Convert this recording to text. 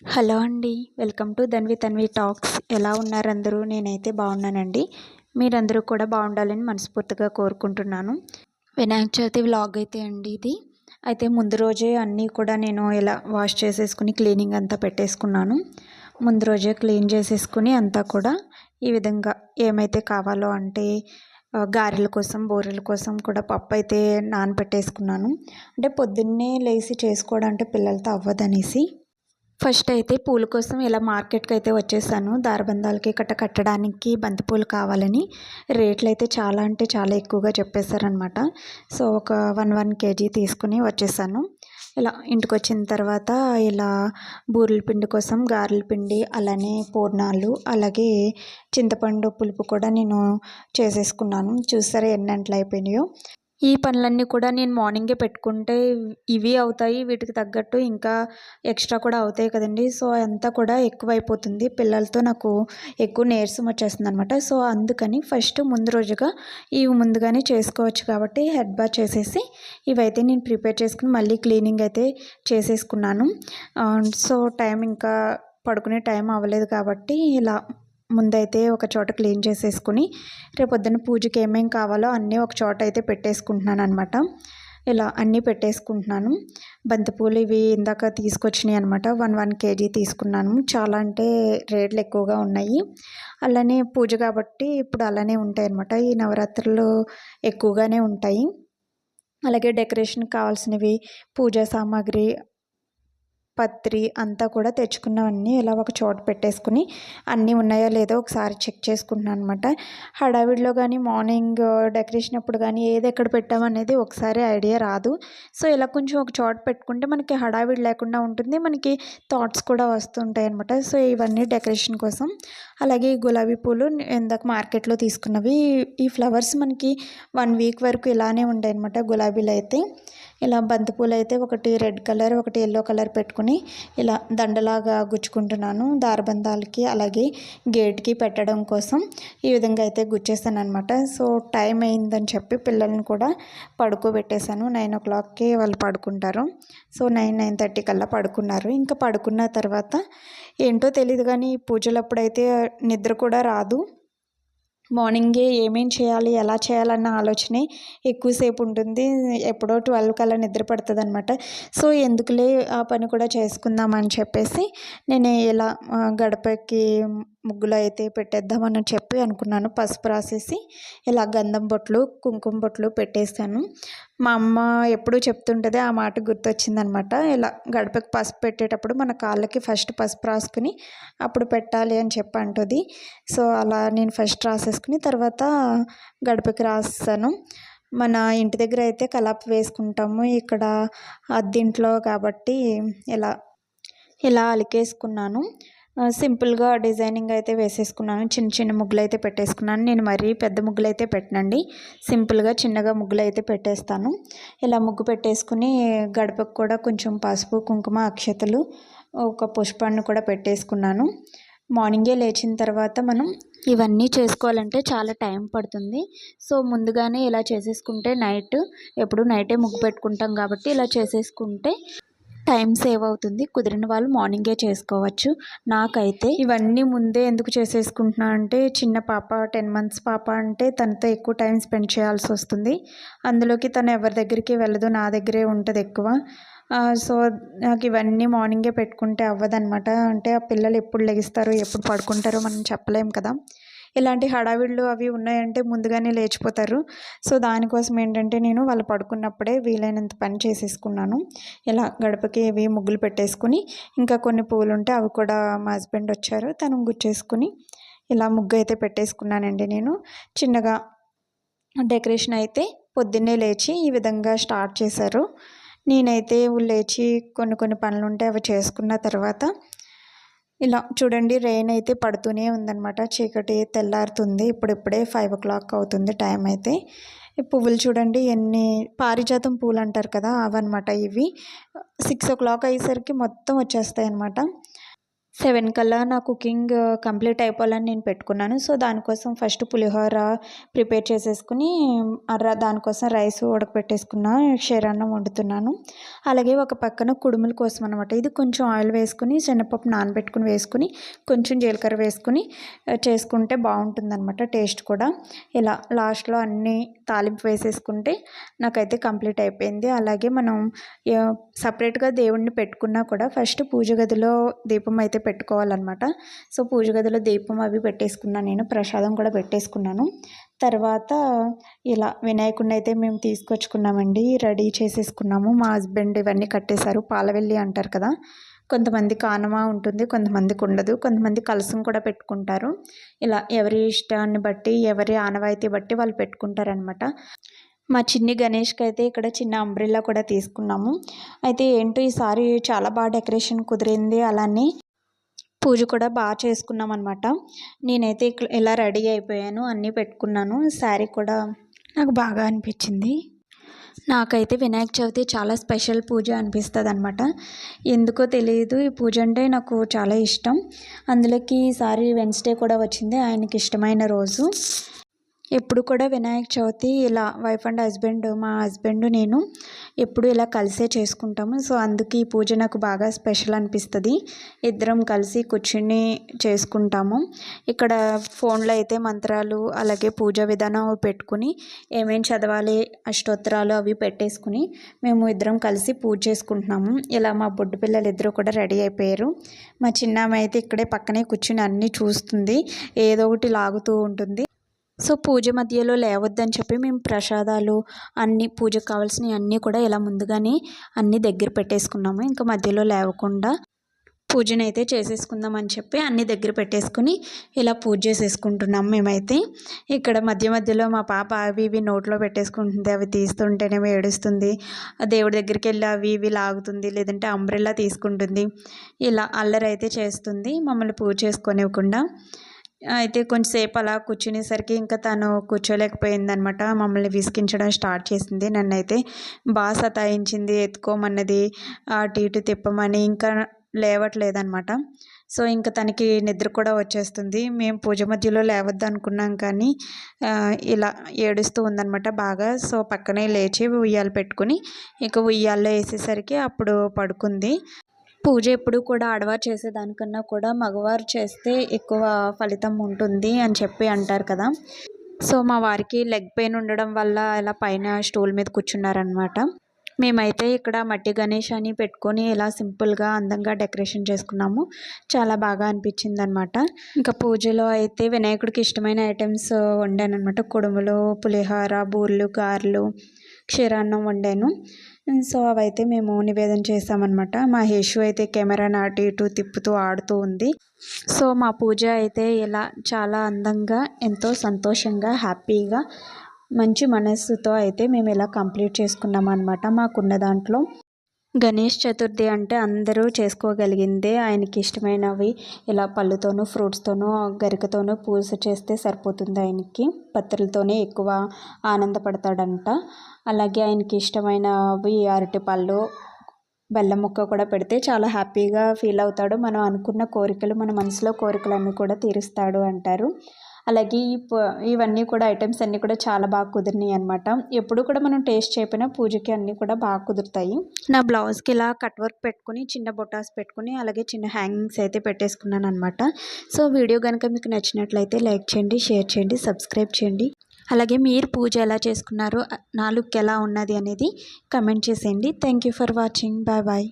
Hello అండి. Welcome to Dhanvi Tanvi talks. ఎలా ఉన్నారు అందరూ? నేనైతే బాగున్నానండి. మీరందరూ కూడా బాగుండాలని మనస్ఫూర్తిగా కోరుకుంటున్నాను. వినాయక చవితి వ్లాగ్ అయితే అండి ఇది. అయితే ముందు రోజే అన్నీ కూడా నేను ఇలా వాష్ చేసేసుకుని క్లీనింగ్ అంతా పెట్టేసుకున్నాను. ముందు రోజే క్లీన్ చేసేసుకుని అంతా కూడా ఈ విధంగా ఏమైతే కావాలో అంటే గారెల కోసం, బూరెల కోసం కూడా పప్పు అయితే నానబెట్టేసుకున్నాను. అంటే పొద్దున్నే లేచి చేసుకోవడం అంటే పిల్లలతో అవ్వదనేసి ఫస్ట్ అయితే పూల కోసం ఇలా మార్కెట్కి అయితే వచ్చేసాను. దారబంధాలకి కట్టడానికి బంతిపూలు కావాలని రేట్లు అయితే చాలా అంటే చాలా ఎక్కువగా చెప్పేశారనమాట. సో ఒక 1 కేజీ తీసుకుని వచ్చేసాను. ఇలా ఇంటికి వచ్చిన తర్వాత ఇలా బూరెల పిండి కోసం గారెల పిండి, అలానే పూర్ణాలు, అలాగే చింతపండు పులుపు కూడా నేను చేసేసుకున్నాను. చూసారా ఎన్ని గంటలు అయిపోయినాయో. ఈ పనులన్నీ కూడా నేను మార్నింగే పెట్టుకుంటే ఇవి అవుతాయి. వీటికి తగ్గట్టు ఇంకా ఎక్స్ట్రా కూడా అవుతాయి కదండీ. సో అంతా కూడా ఎక్కువైపోతుంది. పిల్లలతో నాకు ఎక్కువ నీరసం వచ్చేస్తుందనమాట. సో అందుకని ఫస్ట్ ముందు రోజుగా ఇవి ముందుగానే చేసుకోవచ్చు కాబట్టి హెడ్ బాత్ చేసేసి ఇవైతే నేను ప్రిపేర్ చేసుకుని మళ్ళీ క్లీనింగ్ అయితే చేసేసుకున్నాను. సో టైం ఇంకా పడుకునే టైం అవ్వలేదు కాబట్టి ఇలా ముందైతే ఒక చోట క్లీన్ చేసేసుకుని రేపొద్దున పూజకి ఏమేం కావాలో అన్నీ ఒక చోట అయితే పెట్టేసుకుంటున్నాను అనమాట. ఇలా అన్నీ పెట్టేసుకుంటున్నాను. బంతిపూలు ఇవి ఇందాక తీసుకొచ్చినాయి అనమాట. 1 కేజీ తీసుకున్నాను. చాలా అంటే రేట్లు ఎక్కువగా ఉన్నాయి. అలానే పూజ కాబట్టి ఇప్పుడు అలానే ఉంటాయి అనమాట. ఈ నవరాత్రులు ఎక్కువగానే ఉంటాయి. అలాగే డెకరేషన్కి కావాల్సినవి పూజా సామాగ్రి, పత్రి అంతా కూడా తెచ్చుకున్నవన్నీ ఇలా ఒక చోట పెట్టేసుకుని అన్నీ ఉన్నాయో లేదో ఒకసారి చెక్ చేసుకుంటున్నాను అనమాట. హడావిడిలో కానీ మార్నింగ్ డెకరేషన్ అప్పుడు కానీ ఏది ఎక్కడ పెట్టామనేది ఒకసారి ఐడియా రాదు. సో ఇలా కొంచెం ఒక చోట పెట్టుకుంటే మనకి హడావిడి లేకుండా ఉంటుంది. మనకి థాట్స్ కూడా వస్తుంటాయి అనమాట. సో ఇవన్నీ డెకరేషన్ కోసం. అలాగే గులాబీ పూలు ఇందాక మార్కెట్లో తీసుకున్నవి. ఈ ఫ్లవర్స్ మనకి 1 వీక్ వరకు ఇలానే ఉంటాయి అనమాట. గులాబీలు అయితే ఇలా బంతిపూలు అయితే ఒకటి రెడ్ కలర్, ఒకటి ఎల్లో కలర్ పెట్టుకుని ఇలా దండలాగా గుచ్చుకుంటున్నాను దారబంధాలకి, అలాగే గేట్కి పెట్టడం కోసం ఈ విధంగా అయితే గుచ్చేసాను అనమాట. సో టైం అయిందని చెప్పి పిల్లల్ని కూడా పడుకోబెట్టేశాను. 9 o'clockకి వాళ్ళు పడుకుంటారు. సో 9-9:30 కల్లా పడుకున్నారు. ఇంకా పడుకున్న తర్వాత ఏంటో తెలియదు కానీ పూజలప్పుడైతే నిద్ర కూడా రాదు. మార్నింగే ఏమేం చేయాలి, ఎలా చేయాలన్న ఆలోచనే ఎక్కువసేపు ఉంటుంది. ఎప్పుడో 12 కల్లా నిద్ర పడుతుందనమాట. సో ఎందుకులే ఆ పని కూడా చేసుకుందామని చెప్పేసి నేను ఇలా గడపకి ముగ్గులు అయితే పెట్టేద్దామని చెప్పి అనుకున్నాను. పసుపు రాసేసి ఇలా గంధం బొట్లు, కుంకుమ బొట్లు పెట్టేస్తాను. మా అమ్మ ఎప్పుడూ చెప్తుంటుంది, ఆ మాట గుర్తొచ్చిందనమాట. ఇలా గడపకి పసుపు పెట్టేటప్పుడు మన కాళ్ళకి ఫస్ట్ పసుపు రాసుకుని అప్పుడు పెట్టాలి అని చెప్పి అంటుంది. సో అలా నేను ఫస్ట్ రాసేసుకుని తర్వాత గడపకి రాస్తాను. మన ఇంటి దగ్గర అయితే కలాపి వేసుకుంటాము. ఇక్కడ అద్దింట్లో కాబట్టి ఇలా ఇలా అలికేసుకున్నాను. సింపుల్గా డిజైనింగ్ అయితే వేసేసుకున్నాను. చిన్న చిన్న ముగ్గులు అయితే పెట్టేసుకున్నాను. నేను మరీ పెద్ద ముగ్గులు అయితే పెట్టనండి. సింపుల్గా చిన్నగా ముగ్గులు అయితే పెట్టేస్తాను. ఇలా ముగ్గు పెట్టేసుకుని గడపకు కూడా కొంచెం పసుపు, కుంకుమ, అక్షతలు, ఒక పుష్పాన్ని కూడా పెట్టేసుకున్నాను. మార్నింగే లేచిన తర్వాత మనం ఇవన్నీ చేసుకోవాలంటే చాలా టైం పడుతుంది. సో ముందుగానే ఇలా చేసేసుకుంటే ఎప్పుడు నైటే ముగ్గు పెట్టుకుంటాం కాబట్టి ఇలా చేసేసుకుంటే టైం సేవ్ అవుతుంది. కుదిరిన వాళ్ళు మార్నింగే చేసుకోవచ్చు. నాకైతే ఇవన్నీ ముందే ఎందుకు చేసేసుకుంటున్నా అంటే చిన్న పాప 10 months పాప అంటే తనతో ఎక్కువ టైం స్పెండ్ చేయాల్సి వస్తుంది. అందులోకి తను ఎవరి దగ్గరికి వెళ్ళదు, నా దగ్గరే ఉంటుంది ఎక్కువ. సో నాకు ఇవన్నీ మార్నింగే పెట్టుకుంటే అవ్వదనమాట. అంటే ఆ పిల్లలు ఎప్పుడు లెగుస్తారో ఎప్పుడు పడుకుంటారో మనం చెప్పలేం కదా. ఇలాంటి హడావిళ్ళు అవి ఉన్నాయంటే ముందుగానే లేచిపోతారు. సో దానికోసం ఏంటంటే నేను వాళ్ళు పడుకున్నప్పుడే వీలైనంత పని చేసేసుకున్నాను. ఇలా గడపకి ఇవి ముగ్గులు పెట్టేసుకుని ఇంకా కొన్ని పూలు ఉంటే అవి కూడా మా హస్బెండ్ వచ్చారు, తను గుచ్చేసుకుని ఇలా ముగ్గు అయితే పెట్టేసుకున్నానండి. నేను చిన్నగా డెకరేషన్ అయితే పొద్దున్నే లేచి ఈ విధంగా స్టార్ట్ చేశారు. నేనైతే లేచి కొన్ని కొన్ని పనులు ఉంటే అవి చేసుకున్న తర్వాత ఇలా చూడండి రెయిన్ అయితే పడుతూనే ఉందన్నమాట. చీకటి తెల్లారుతుంది. ఇప్పుడిప్పుడే 5 o'clock అవుతుంది టైం అయితే. ఈ పువ్వులు చూడండి ఎన్ని పారిజాతం పూలు అంటారు కదా, అవన్నమాట ఇవి. 6 o'clock అయ్యేసరికి మొత్తం వచ్చేస్తాయి అన్నమాట. 7 కల్లా నా కుకింగ్ కంప్లీట్ అయిపోవాలని నేను పెట్టుకున్నాను. సో, దానికోసం ఫస్ట్ పులిహోర ప్రిపేర్ చేసేసుకొని దానికోసం రైస్ ఉడకపెట్టేసుకున్న, క్షీరాన్నం వండుతున్నాను. అలాగే ఒక పక్కన కుడుముల కోసం అనమాట. ఇది కొంచెం ఆయిల్ వేసుకొని, శనగపప్పు నానబెట్టుకుని వేసుకొని, కొంచెం జీలకర్ర వేసుకొని చేసుకుంటే బాగుంటుందన్నమాట టేస్ట్ కూడా. ఇలా లాస్ట్‌లో అన్నీ తాలింపు వేసేసుకుంటే నాకైతే కంప్లీట్ అయిపోయింది. అలాగే మనం సపరేట్‌గా దేవుడిని పెట్టుకున్నా కూడా ఫస్ట్ పూజ గదిలో దీపం అయితే పెట్టుకోవాలన్నమాట. సో, పూజ గదిలో దీపం అవి పెట్టేసుకున్నాను నేను. ప్రసాదం కూడా పెట్టేసుకున్నాను. తర్వాత ఇలా వినాయకుడిని అయితే మేము తీసుకొచ్చుకున్నామండి. రెడీ చేసేసుకున్నాము. మా హస్బెండ్ ఇవన్నీ కట్టేశారు. పాలవెల్లి అంటారు కదా! కొంతమంది కానమా ఉంటుంది, కొంతమందికి ఉండదు. కొంతమంది కలశం కూడా పెట్టుకుంటారు. ఇలా ఎవరి ఇష్టాన్ని బట్టి, ఎవరి ఆనవాయితీ బట్టి వాళ్ళు పెట్టుకుంటారనమాట. మా చిన్ని గణేష్‌కి అయితే ఇక్కడ చిన్న అంబ్రెల్లా కూడా తీసుకున్నాము. అయితే ఏంటో ఈసారి చాలా బాగా డెకరేషన్ కుదిరింది. అలానే పూజ కూడా బాగా చేసుకున్నామన్నమాట. నేనైతే ఇలా రెడీ అయిపోయాను. అన్నీ పెట్టుకున్నాను. శారీ కూడా నాకు బాగా అనిపించింది. నాకైతే వినాయక చవితి చాలా స్పెషల్ పూజ అనిపిస్తుందన్నమాట. ఎందుకో తెలియదు, ఈ పూజ అంటే నాకు చాలా ఇష్టం. అందులోకి ఈసారి వెన్స్‌డే కూడా వచ్చింది. ఆయనకి ఇష్టమైన రోజు. ఎప్పుడు కూడా వినాయక చవితి ఇలా వైఫ్ అండ్ హస్బెండ్, మా హస్బెండ్ నేను ఎప్పుడు ఇలా కలిసే చేసుకుంటాము. సో, అందుకే ఈ పూజ నాకు బాగా స్పెషల్ అనిపిస్తుంది. ఇద్దరం కలిసి కూర్చుని చేసుకుంటాము. ఇక్కడ ఫోన్లో అయితే మంత్రాలు, అలాగే పూజా విధానం పెట్టుకుని ఏమేమి చదవాలి, అష్టోత్తరాలు అవి పెట్టేసుకుని మేము ఇద్దరం కలిసి పూజ చేసుకుంటున్నాము. ఇలా మా బొడ్డు పిల్లలు ఇద్దరు కూడా రెడీ అయిపోయారు. మా చిన్నామె అయితే ఇక్కడే పక్కనే కూర్చుని అన్నీ చూస్తుంది, ఏదో ఒకటి లాగుతూ ఉంటుంది. సో, పూజ మధ్యలో లేవద్దని చెప్పి మేము ప్రసాదాలు అన్నీ, పూజకు కావాల్సినవి అన్నీ కూడా ఇలా ముందుగానే అన్నీ దగ్గర పెట్టేసుకున్నాము. ఇంకా మధ్యలో లేవకుండా పూజనైతే చేసేసుకుందాం అని చెప్పి అన్నీ దగ్గర పెట్టేసుకుని ఇలా పూజ చేసేసుకుంటున్నాం మేమైతే. ఇక్కడ మధ్య మధ్యలో మా పాప అవి ఇవి నోట్లో పెట్టేసుకుంటుంది. అవి తీస్తుంటేనేమో ఏడుస్తుంది. దేవుడి దగ్గరికి వెళ్ళి అవి ఇవి లాగుతుంది, లేదంటే అంబ్రెల్లా తీసుకుంటుంది. ఇలా అల్లరి అయితే చేస్తుంది మమ్మల్ని పూజ చేసుకోనివ్వకుండా. అయితే కొంచెంసేపు అలా కూర్చునేసరికి ఇంకా తను కూర్చోలేకపోయిందనమాట. మమ్మల్ని విసిగించడం స్టార్ట్ చేసింది. నన్నైతే బాగా సతాయించింది. ఎత్తుకోమన్నది, అటు ఇటు తిప్పమని, ఇంకా లేవట్లేదనమాట. సో, ఇంకా తనకి నిద్ర కూడా వచ్చేస్తుంది. మేము పూజ మధ్యలో లేవద్దు అనుకున్నాం కానీ ఇలా ఏడుస్తూ ఉందనమాట బాగా. సో, పక్కనే లేచి ఉయ్యాల పెట్టుకుని ఇక ఉయ్యాల్లో వేసేసరికి అప్పుడు పడుకుంది. పూజ ఎప్పుడు కూడా ఆడవారు చేసేదానికన్నా కూడా మగవారు చేస్తే ఎక్కువ ఫలితం ఉంటుంది అని చెప్పి అంటారు కదా! సో, మా వారికి లెగ్ పెయిన్ ఉండడం వల్ల ఇలా పైన స్టూల్ మీద కూర్చున్నారనమాట. మేమైతే ఇక్కడ మట్టి గణేష్ అని పెట్టుకొని ఇలా సింపుల్గా అందంగా డెకరేషన్ చేసుకున్నాము. చాలా బాగా అనిపించిందనమాట. ఇంకా పూజలో అయితే వినాయకుడికి ఇష్టమైన ఐటమ్స్ వండానమాట. కుడుములు, పులిహోర, బూరెలు, గారెలు, క్షీరాన్నం వండాను. సో, అవైతే మేము నివేదన చేసామన్నమాట. మా హేషు అయితే కెమెరాని అటు ఇటు తిప్పుతూ ఆడుతూ ఉంది. సో, మా పూజ అయితే ఇలా చాలా అందంగా, ఎంతో సంతోషంగా, హ్యాపీగా, మంచి మనస్సుతో అయితే మేము ఇలా కంప్లీట్ చేసుకున్నాం అన్నమాట. మాకున్న దాంట్లో గణేష్ చతుర్థి అంటే అందరూ చేసుకోగలిగిందే. ఆయనకి ఇష్టమైనవి ఇలా పళ్ళుతోనూ, ఫ్రూట్స్తోనూ, గరికతోనూ పూజ చేస్తే సరిపోతుంది ఆయనకి. పత్రులతోనే ఎక్కువ ఆనందపడతాడంట. అలాగే ఆయనకి ఇష్టమైనవి అరటిపళ్ళు, బెల్లం ముక్క కూడా పెడితే చాలా హ్యాపీగా ఫీల్ అవుతాడు. మనం అనుకున్న కోరికలు, మన మనసులో కోరికలన్నీ కూడా తీరుస్తాడు అంటారు. అలాగే ఇవన్నీ కూడా ఐటమ్స్ అన్నీ కూడా చాలా బాగా కుదిరినాయి అనమాట. ఎప్పుడు కూడా మనం టేస్ట్ చేయకపోయినా పూజకి అన్నీ కూడా బాగా కుదురుతాయి. నా బ్లౌజ్కి ఇలా కట్ వర్క్ పెట్టుకుని, చిన్న బొటాస్ పెట్టుకుని, అలాగే చిన్న హ్యాంగింగ్స్ అయితే పెట్టేసుకున్నాను అనమాట. సో, వీడియో కనుక మీకు నచ్చినట్లయితే లైక్ చేయండి, షేర్ చేయండి, సబ్స్క్రైబ్ చేయండి. అలాగే మీరు పూజ ఎలా చేసుకున్నారో, నా లుక్ ఎలా ఉన్నది అనేది కమెంట్ చేసేయండి. Thank you for watching. Bye bye.